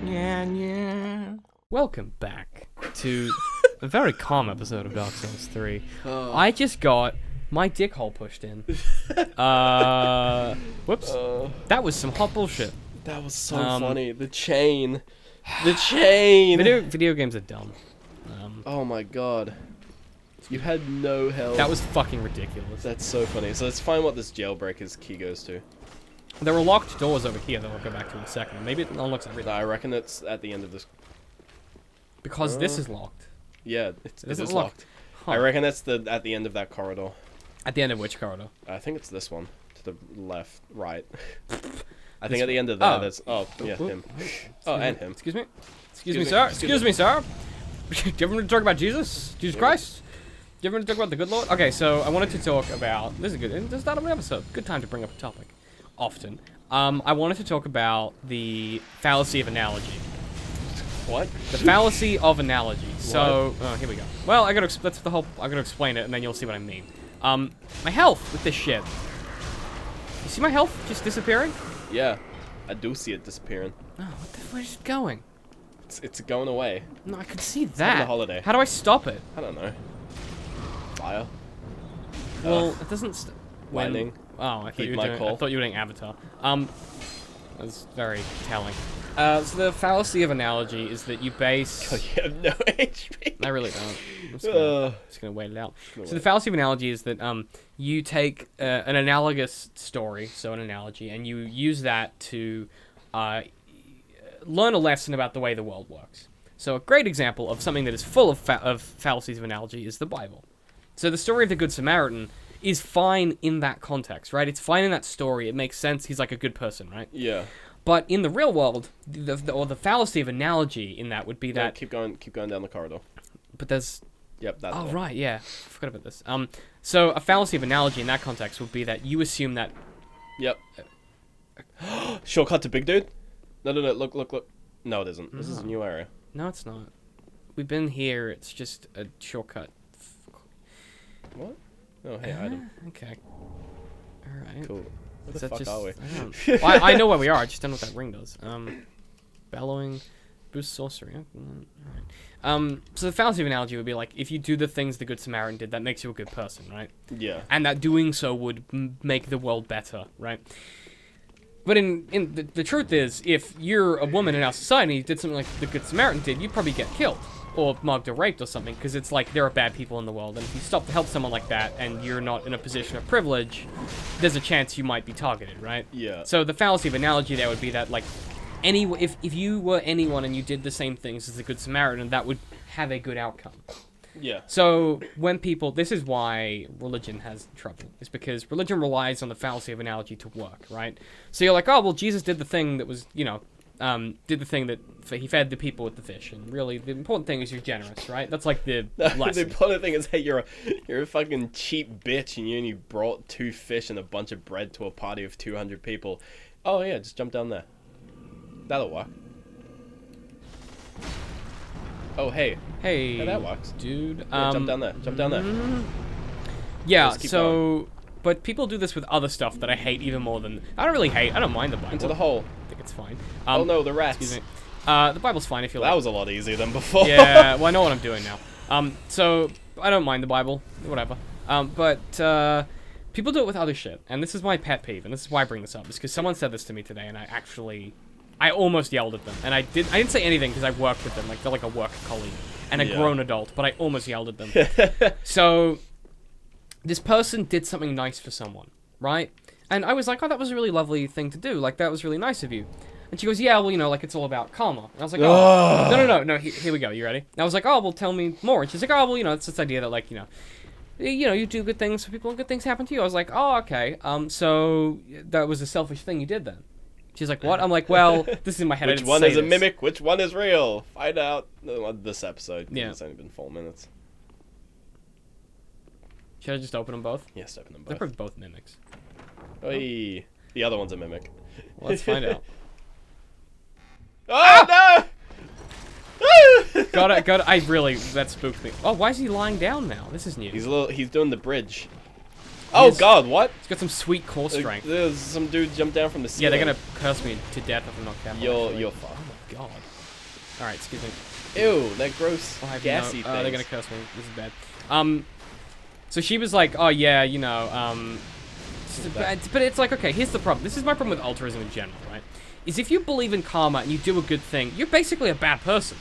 Yeah. Welcome back to a very calm episode of Dark Souls 3. I just got my dick hole pushed in. Whoops. That was some hot bullshit. That was so funny. The chain. The chain! Video games are dumb. Oh my god. You had no health. That was fucking ridiculous. That's so funny. So let's find what this jailbreaker's key goes to. There are locked doors over here that I'll go back to in a second. Maybe it unlocks everything. I reckon it's at the end of this. Because this is locked. Yeah, it is locked. Huh. I reckon that's at the end of that corridor. At the end of which corridor? I think it's this one. To the left, right. I think at the end of there, there's... Oh, yeah, him. And him. Excuse me? Excuse me, sir? Excuse me, sir? Do you ever want to talk about Jesus? Jesus Christ? Do you ever want to talk about the good Lord? Okay, so I wanted to talk about... This is good. This is the start of an episode. Good time to bring up a topic. Often. I wanted to talk about the fallacy of analogy. What? The fallacy of analogy. So, here we go. Well, I gotta explain it, and then you'll see what I mean. My health with this shit. You see my health just disappearing? Yeah, I do see it disappearing. Oh, where's it going? It's going away. No, I could see that. It's having a holiday. How do I stop it? I don't know. Fire. Well, it doesn't. Lightning. Oh, I thought you were doing Avatar. That was very telling. So the fallacy of analogy is that you base... God, you have no HP. I really don't. I'm just gonna wait it out. So the fallacy of analogy is that you take an analogous story, so an analogy, and you use that to learn a lesson about the way the world works. So a great example of something that is full of fallacies of analogy is the Bible. So the story of the Good Samaritan is fine in that context, right? It's fine in that story. It makes sense. He's like a good person, right? Yeah. But in the real world, the fallacy of analogy in that would be that... Keep going down the corridor. But there's... Yep, that's Oh, right, yeah. I forgot about this. So a fallacy of analogy in that context would be that you assume that... Yep. Shortcut to big dude? No, look. No, it isn't. This is a new area. No, it's not. We've been here. It's just a shortcut. What? Oh, hey, item. Okay. Alright. Cool. Where the fuck are we? Well, I know where we are. I just don't know what that ring does. Bellowing, boost sorcery. Alright. So the fallacy of analogy would be like, if you do the things the Good Samaritan did, that makes you a good person, right? Yeah. And that doing so would make the world better, right? But the truth is, if you're a woman in our society and you did something like the Good Samaritan did, you'd probably get killed. Or mugged or raped or something, because it's like there are bad people in the world, and if you stop to help someone like that and you're not in a position of privilege, there's a chance you might be targeted, right? Yeah. So the fallacy of analogy there would be that, like, if you were anyone and you did the same things as the Good Samaritan, that would have a good outcome. Yeah. So when people, this is why religion has trouble, is because religion relies on the fallacy of analogy to work, right? So you're like, oh, well, Jesus did the thing that was, did the thing that he fed the people with the fish, and really the important thing is you're generous, right? That's like the lesson. The important thing is, hey, you're a fucking cheap bitch, and you only brought 2 fish and a bunch of bread to a party of 200 people. Oh yeah, just jump down there. That'll work. Oh hey. Hey. Yeah, that works, dude. Yeah, jump down there. Jump down there. Yeah. So, but people do this with other stuff that I hate even more than I don't really hate. I don't mind the Bible. Into the hole. I think it's fine. Oh no, the rats. Excuse me. The Bible's fine if you like. That was a lot easier than before. Yeah, well, I know what I'm doing now. So, I don't mind the Bible, whatever. But people do it with other shit, and this is my pet peeve, and this is why I bring this up, is because someone said this to me today, and I almost yelled at them, and I didn't say anything because I worked with them, like, they're like a work colleague, and a grown adult, but I almost yelled at them. So, this person did something nice for someone, right? And I was like, oh, that was a really lovely thing to do, like, that was really nice of you. And she goes, yeah, well, like, it's all about karma. And I was like, oh, no, here we go, you ready? And I was like, oh, well, tell me more. And she's like, oh, well, it's this idea that, like, you do good things for people and good things happen to you. I was like, oh, okay, so that was a selfish thing you did then. She's like, what? I'm like, well, this is in my head. Which one is a mimic? Which one is real? Find out this episode. Yeah. It's only been 4 minutes. Should I just open them both? Yes, open them both. They're probably both mimics. Oy. The other one's a mimic. Well, let's find out. Oh, no! Got it. That spooked me. Oh, why is he lying down now? This is new. He's doing the bridge. Oh God, what? He's got some sweet core strength. There's some dude jumped down from the Yeah, ceiling. they're gonna curse me to death if I'm not careful. You're fucked. Oh my God. All right, excuse me. Ew, that gross I have gassy no, thing. they're gonna curse me. This is bad. So she was like, oh yeah, you know, but it's like, okay, here's the problem. This is my problem with altruism in general, right? Is if you believe in karma and you do a good thing, you're basically a bad person,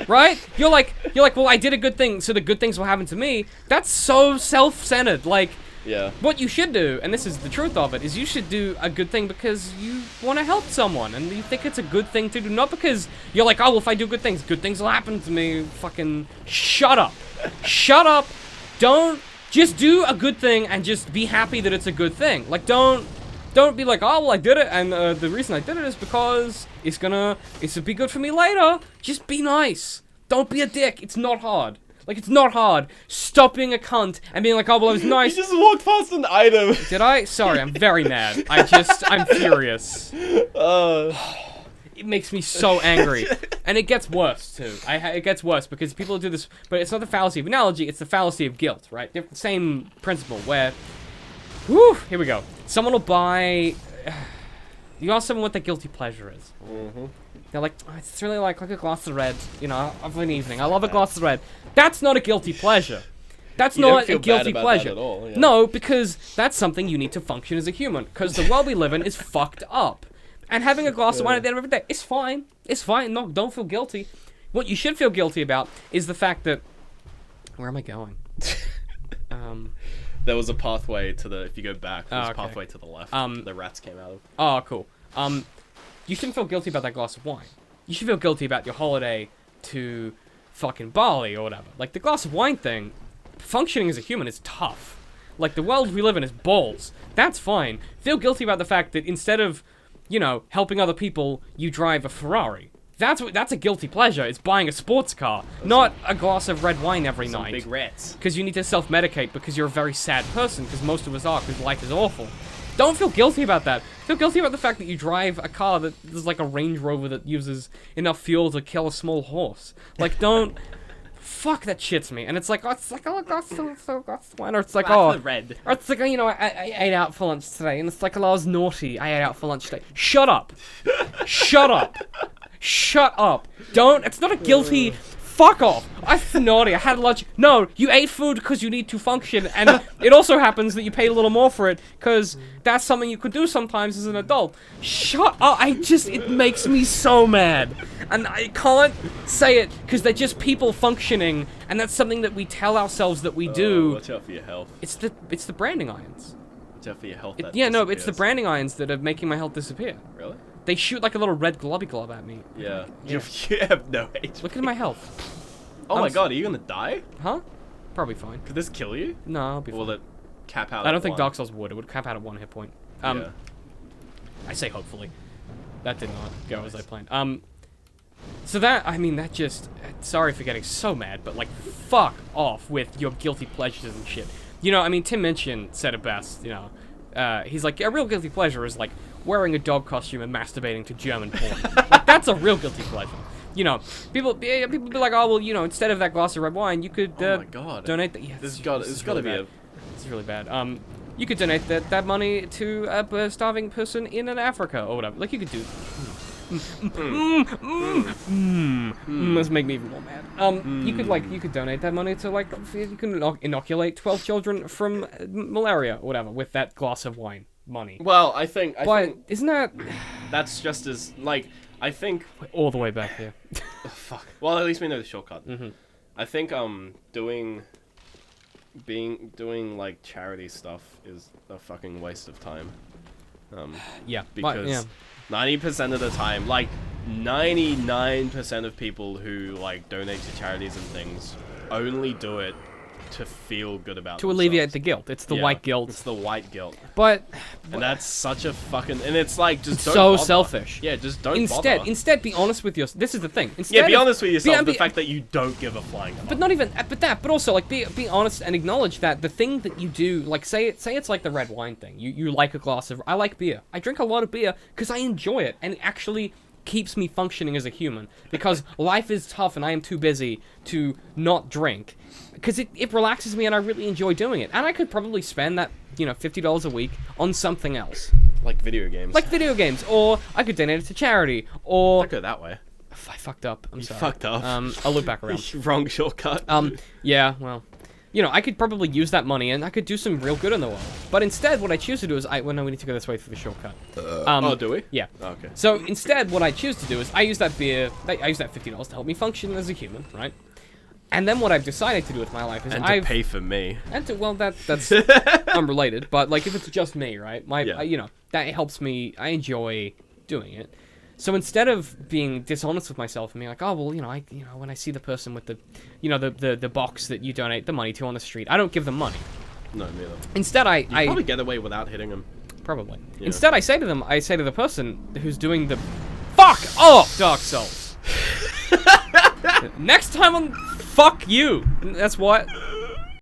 right? You're like, well, I did a good thing, so the good things will happen to me. That's so self-centered. Like, Yeah. what you should do, and this is the truth of it, is you should do a good thing because you want to help someone, and you think it's a good thing to do, not because you're like, oh, well, if I do good things will happen to me. Fucking shut up. Shut up. Don't, just do a good thing and just be happy that it's a good thing. Like, don't be like, oh, well, I did it, and the reason I did it is because it's gonna be good for me later. Just be nice. Don't be a dick. It's not hard. Like, it's not hard. Stop being a cunt and being like, oh, well, I was nice. You just walked past an item. Did I? Sorry, I'm very mad. I'm furious. It makes me so angry. And it gets worse, too. It gets worse because people do this, but it's not the fallacy of analogy, it's the fallacy of guilt, right? Same principle where, whew, here we go. Someone will buy, you ask someone what their guilty pleasure is. Mm-hmm. They're like, oh, it's really like a glass of red, you know, of an evening. I love a glass of red. That's not a guilty pleasure. That's not a guilty pleasure. That at all, yeah. No, because that's something you need to function as a human. Because the world we live in is fucked up. And having a glass of wine at the end of every day, it's fine. It's fine. No, don't feel guilty. What you should feel guilty about is the fact that... Where am I going? There was a pathway to the... If you go back, there's Oh, a okay. pathway to the left. The rats came out of. Oh, cool. You shouldn't feel guilty about that glass of wine. You should feel guilty about your holiday to fucking Bali or whatever. Like, the glass of wine thing, functioning as a human is tough. Like, the world we live in is balls. That's fine. Feel guilty about the fact that instead of, you know, helping other people, you drive a Ferrari. That's a guilty pleasure. It's buying a sports car, not a glass of red wine every night. Big rats. Because you need to self-medicate because you're a very sad person, because most of us are, because life is awful. Don't feel guilty about that. Feel guilty about the fact that you drive a car that is like a Range Rover that uses enough fuel to kill a small horse. Like, don't... Fuck, that shits me. And it's like, oh, it's like, oh, that's wine. Or it's like, oh... red. Or it's like, you know, I ate out for lunch today, and it's like, oh, I was naughty. I ate out for lunch today. Shut up. Shut up. Shut up. Don't... It's not a guilty... Fuck off! I'm naughty, I had lunch. No, you ate food because you need to function, and it also happens that you paid a little more for it, because that's something you could do sometimes as an adult. Shut up! It makes me so mad. And I can't say it, because they're just people functioning, and that's something that we tell ourselves that we do. Watch out for your health. It's the branding irons. Watch out for your health. Yeah, no, it's the branding irons that are making my health disappear. Really? They shoot like a little red globby glob at me. Yeah. Yeah. You have no HP. Look at my health. Oh my god, are you gonna die? Huh? Probably fine. Could this kill you? No, I'll be Or will fine. it cap out I at don't think one? Dark Souls would. It would cap out at 1 hit point. Yeah. I say hopefully. That did not go as I planned. So that, I mean, that just... Sorry for getting so mad, but, like, fuck off with your guilty pleasures and shit. You know, I mean, Tim Minchin said it best, you know. He's like, a real guilty pleasure is, like, wearing a dog costume and masturbating to German porn. Like, that's a real guilty pleasure. You know, people be like, oh, well, you know, instead of that glass of red wine, you could, oh my god. donate that. Yeah, This has got to be a... This is really bad. You could donate that money to a starving person in Africa or whatever. Like, you could do... Let's make me even more mad. You could donate that money to, like, you can inoculate 12 children from malaria or whatever with that glass of wine money. Well, I think Isn't that... that's just as, like, I think... All the way back here. Oh, fuck. Well, at least we know the shortcut. Mm-hmm. I think, doing, like, charity stuff is a fucking waste of time. Yeah. Because... Yeah. 90% of the time, like 99% of people who like donate to charities and things only do it to feel good about To alleviate themselves. the guilt. It's the Yeah, white guilt. It's the white guilt. But... And that's such a fucking... And it's like, just It's don't so bother. selfish. Yeah, just don't Instead, bother. be honest with yourself. This is the thing. Instead Yeah, be of- honest with yourself. be- The fact that you don't give a flying fuck. But not even, but also, like, be honest and acknowledge that the thing that you do, like, say it's like the red wine thing. You like a glass of, I like beer. I drink a lot of beer because I enjoy it, and actually, keeps me functioning as a human, because life is tough and I am too busy to not drink, because it relaxes me and I really enjoy doing it. And I could probably spend that, $50 a week on something else. Like video games. Like video games, or I could donate it to charity, or... Don't go that way. I fucked up. I'm sorry. You fucked up. I'll loop back around. Wrong shortcut. Yeah, well... I could probably use that money and I could do some real good in the world. But instead, what I choose to do is we need to go this way for the shortcut. Oh, do we? Yeah. Oh, okay. So instead, what I choose to do is I use that $50 to help me function as a human, right? And then what I've decided to do with my life is to pay for me. That's unrelated. But like if it's just me, right? That helps me. I enjoy doing it. So instead of being dishonest with myself and being like, oh well, when I see the person with the box that you donate the money to on the street, I don't give them money. No, neither. Instead, I probably get away without hitting them. Probably. Yeah. Instead, I say to the person who's doing the fuck off, Dark Souls. Next time on fuck you. That's what.